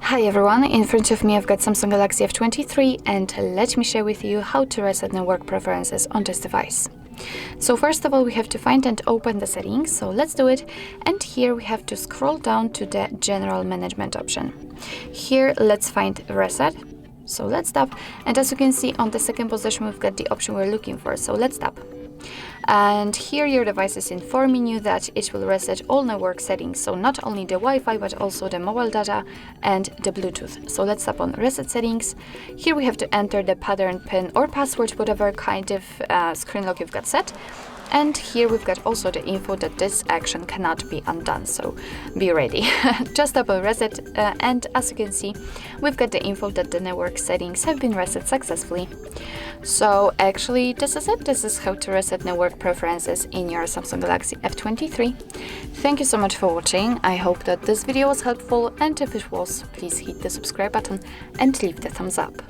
Hi everyone, in front of me I've got Samsung Galaxy F23 and let me share with you how to reset network preferences on this device. So first of all we have to find and open the settings, so let's do it, and here we have to scroll down to the general management option. Here let's find reset, so let's tap, and as you can see on the second position we've got the option we're looking for, so let's tap. And here your device is informing you that it will reset all network settings, so not only the Wi-Fi but also the mobile data and the Bluetooth. So let's tap on reset settings. Here we have to enter the pattern, PIN or password, whatever kind of screen lock you've got set. And here we've got also the info that this action cannot be undone, so be ready. Just tap on reset and as you can see we've got the info that the network settings have been reset successfully. So actually this is it. This is how to reset network preferences in your Samsung Galaxy F23. Thank you so much for watching. I hope that this video was helpful, and if it was, please hit the subscribe button and leave the thumbs up.